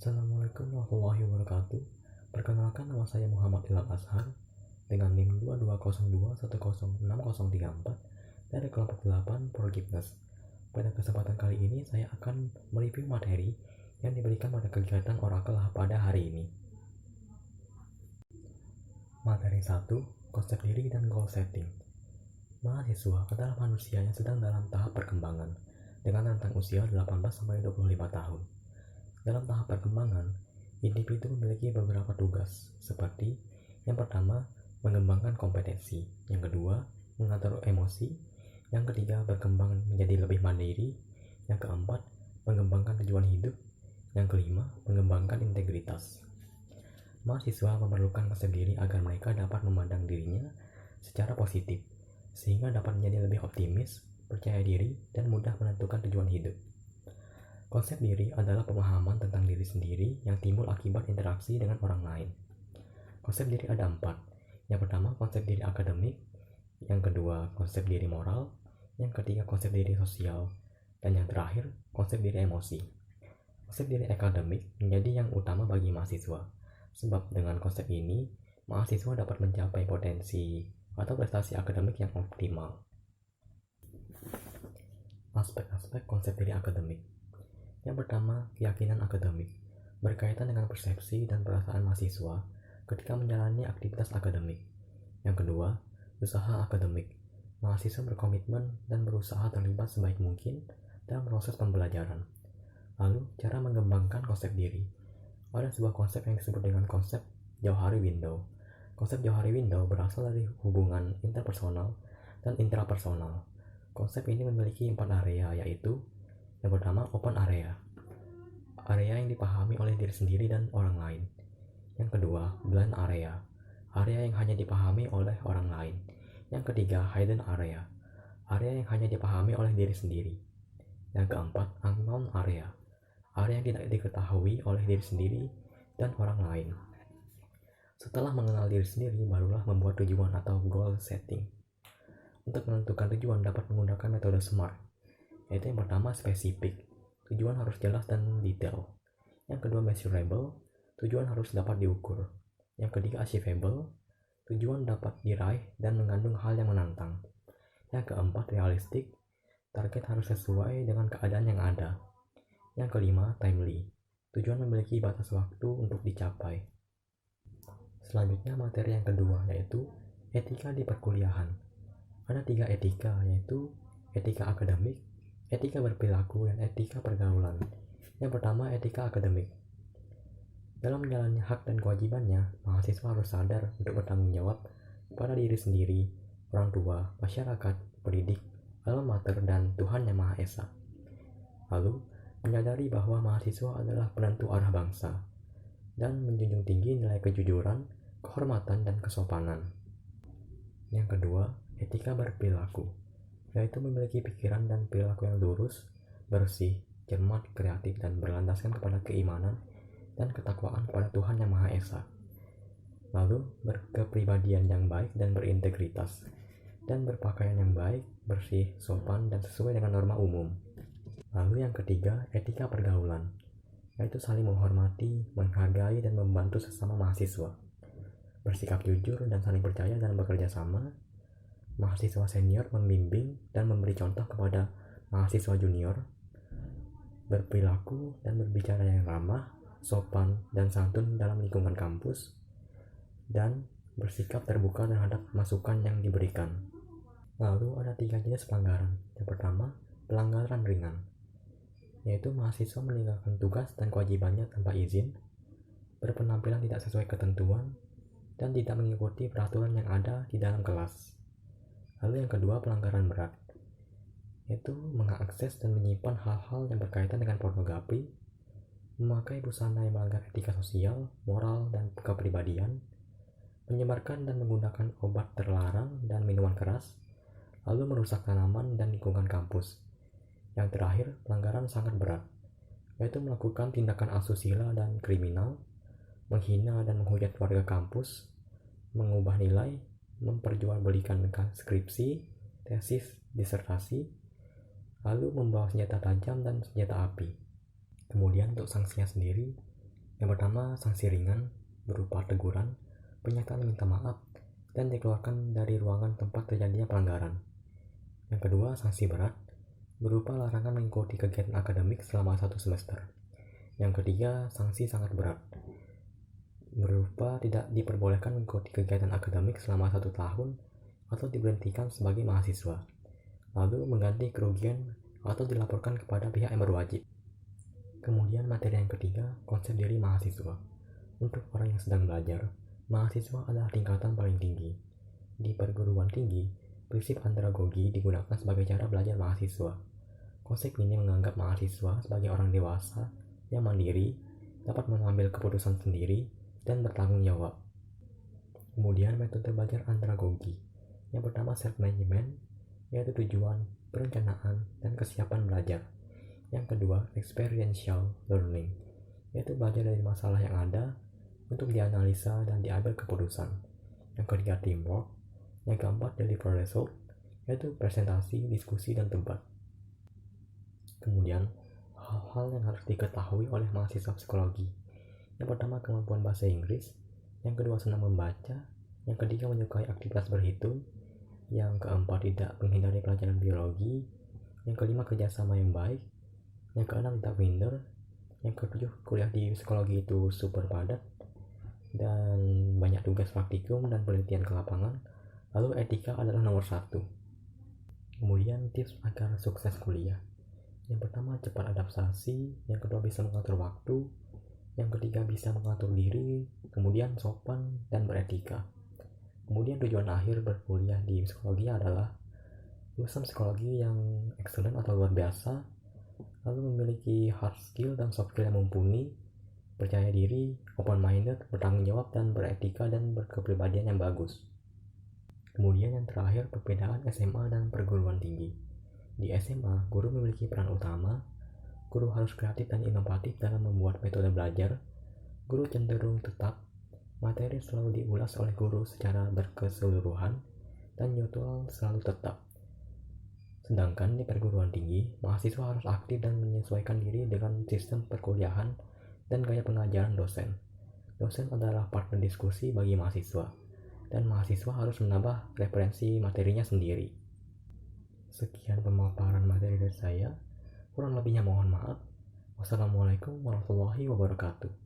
Assalamualaikum warahmatullahi wabarakatuh. Perkenalkan, nama saya Muhammad Ilham Ashar dengan NIM 2202106034 dari kelompok 8 Forgiveness. Pada kesempatan kali ini saya akan mereview materi yang diberikan pada kegiatan Oracle pada hari ini. Materi 1, konsep diri dan goal setting. Mahasiswa adalah manusia yang sedang dalam tahap perkembangan dengan rentang usia 18-25 tahun. Dalam tahap perkembangan, individu memiliki beberapa tugas, seperti yang pertama, mengembangkan kompetensi, yang kedua, mengatur emosi, yang ketiga, berkembang menjadi lebih mandiri, yang keempat, mengembangkan tujuan hidup, yang kelima, mengembangkan integritas. Mahasiswa memerlukan konsep diri agar mereka dapat memandang dirinya secara positif, sehingga dapat menjadi lebih optimis, percaya diri, dan mudah menentukan tujuan hidup. Konsep diri adalah pemahaman tentang diri sendiri yang timbul akibat interaksi dengan orang lain. Konsep diri ada 4. Yang pertama, konsep diri akademik. Yang kedua, konsep diri moral. Yang ketiga, konsep diri sosial. Dan yang terakhir, konsep diri emosi. Konsep diri akademik menjadi yang utama bagi mahasiswa, sebab dengan konsep ini, mahasiswa dapat mencapai potensi atau prestasi akademik yang optimal. Aspek-aspek konsep diri akademik. Yang pertama, keyakinan akademik, berkaitan dengan persepsi dan perasaan mahasiswa ketika menjalani aktivitas akademik. Yang kedua, usaha akademik, mahasiswa berkomitmen dan berusaha terlibat sebaik mungkin dalam proses pembelajaran. Lalu, cara mengembangkan konsep diri. Ada sebuah konsep yang disebut dengan konsep Johari Window. Konsep Johari Window berasal dari hubungan interpersonal dan intrapersonal. Konsep ini memiliki 4 area, yaitu yang pertama, open area, area yang dipahami oleh diri sendiri dan orang lain. Yang kedua, blind area, area yang hanya dipahami oleh orang lain. Yang ketiga, hidden area, area yang hanya dipahami oleh diri sendiri. Yang keempat, unknown area, area yang tidak diketahui oleh diri sendiri dan orang lain. Setelah mengenal diri sendiri, barulah membuat tujuan atau goal setting. Untuk menentukan tujuan dapat menggunakan metode SMART, yaitu yang pertama, spesifik, tujuan harus jelas dan detail. Yang kedua, measurable, tujuan harus dapat diukur. Yang ketiga, achievable, tujuan dapat diraih dan mengandung hal yang menantang. Yang keempat, realistic, target harus sesuai dengan keadaan yang ada. Yang kelima, timely, tujuan memiliki batas waktu untuk dicapai. Selanjutnya, materi yang kedua, yaitu etika di perkuliahan. Ada 3 etika, yaitu etika akademik, etika berperilaku, dan etika pergaulan. Yang pertama, etika akademik. Dalam menjalani hak dan kewajibannya, mahasiswa harus sadar untuk bertanggung jawab kepada diri sendiri, orang tua, masyarakat, pendidik, alma mater, dan Tuhan Yang Maha Esa. Lalu, menyadari bahwa mahasiswa adalah penentu arah bangsa, dan menjunjung tinggi nilai kejujuran, kehormatan, dan kesopanan. Yang kedua, etika berperilaku, yaitu memiliki pikiran dan perilaku yang lurus, bersih, cermat, kreatif, dan berlandaskan kepada keimanan dan ketakwaan kepada Tuhan Yang Maha Esa. Lalu, berkepribadian yang baik dan berintegritas, dan berpakaian yang baik, bersih, sopan, dan sesuai dengan norma umum. Lalu yang ketiga, etika pergaulan, yaitu saling menghormati, menghargai, dan membantu sesama mahasiswa, bersikap jujur dan saling percaya dan bekerja sama. Mahasiswa senior membimbing dan memberi contoh kepada mahasiswa junior, berperilaku dan berbicara yang ramah, sopan, dan santun dalam lingkungan kampus, dan bersikap terbuka terhadap masukan yang diberikan. Lalu ada 3 jenis pelanggaran. Yang pertama, pelanggaran ringan, yaitu mahasiswa meninggalkan tugas dan kewajibannya tanpa izin, berpenampilan tidak sesuai ketentuan, dan tidak mengikuti peraturan yang ada di dalam kelas. Lalu yang kedua, pelanggaran berat, yaitu mengakses dan menyimpan hal-hal yang berkaitan dengan pornografi, memakai busana yang melanggar etika sosial, moral, dan kepribadian, menyebarkan dan menggunakan obat terlarang dan minuman keras, lalu merusak tanaman dan lingkungan kampus. Yang terakhir, pelanggaran sangat berat, yaitu melakukan tindakan asusila dan kriminal, menghina dan menghujat warga kampus, mengubah nilai, memperjualbelikan skripsi, tesis, disertasi, lalu membawa senjata tajam dan senjata api. Kemudian untuk sanksinya sendiri, Yang pertama, sanksi ringan berupa teguran, pernyataan minta maaf, dan dikeluarkan dari ruangan tempat terjadinya pelanggaran. Yang kedua, sanksi berat berupa larangan mengikuti kegiatan akademik selama 1 semester. Yang ketiga, sanksi sangat berat berupa tidak diperbolehkan mengikuti kegiatan akademik selama 1 tahun atau diberhentikan sebagai mahasiswa, lalu mengganti kerugian atau dilaporkan kepada pihak yang berwajib. Kemudian materi yang ketiga, konsep diri mahasiswa. Untuk orang yang sedang belajar, mahasiswa adalah tingkatan paling tinggi. Di perguruan tinggi, prinsip andragogi digunakan sebagai cara belajar mahasiswa. Konsep ini menganggap mahasiswa sebagai orang dewasa yang mandiri, dapat mengambil keputusan sendiri, dan bertanggung jawab. Kemudian metode belajar andragogi. Yang pertama, self-management, yaitu tujuan, perencanaan, dan kesiapan belajar. Yang kedua, experiential learning, yaitu belajar dari masalah yang ada untuk dianalisa dan diambil keputusan. Yang ketiga, teamwork. Yang keempat, deliver result, yaitu presentasi, diskusi, dan debat. Kemudian, hal-hal yang harus diketahui oleh mahasiswa psikologi. Yang pertama, kemampuan bahasa Inggris. Yang kedua, senang membaca. Yang ketiga, menyukai aktivitas berhitung. Yang keempat, tidak menghindari pelajaran biologi. Yang kelima, kerjasama yang baik. Yang keenam, tidak minder. Yang ketujuh, kuliah di psikologi itu super padat dan banyak tugas praktikum dan penelitian ke lapangan. Lalu etika adalah nomor 1. Kemudian tips agar sukses kuliah. Yang pertama, cepat adaptasi. Yang kedua, bisa mengatur waktu. Yang ketiga, bisa mengatur diri. Kemudian sopan dan beretika. Kemudian tujuan akhir berkuliah di psikologi adalah lulusan psikologi yang excellent atau luar biasa, lalu memiliki hard skill dan soft skill yang mumpuni, percaya diri, open minded, bertanggung jawab, dan beretika dan berkepribadian yang bagus. Kemudian yang terakhir, perbedaan SMA dan perguruan tinggi. Di SMA, guru memiliki peran utama. Guru harus kreatif dan inovatif dalam membuat metode belajar. Guru cenderung tetap. Materi selalu diulas oleh guru secara berkeseluruhan dan jadwal selalu tetap. Sedangkan di perguruan tinggi, mahasiswa harus aktif dan menyesuaikan diri dengan sistem perkuliahan dan gaya pengajaran dosen. Dosen adalah partner diskusi bagi mahasiswa, dan mahasiswa harus menambah referensi materinya sendiri. Sekian pemaparan materi dari saya. Kurang lebihnya mohon maaf. Wassalamualaikum warahmatullahi wabarakatuh.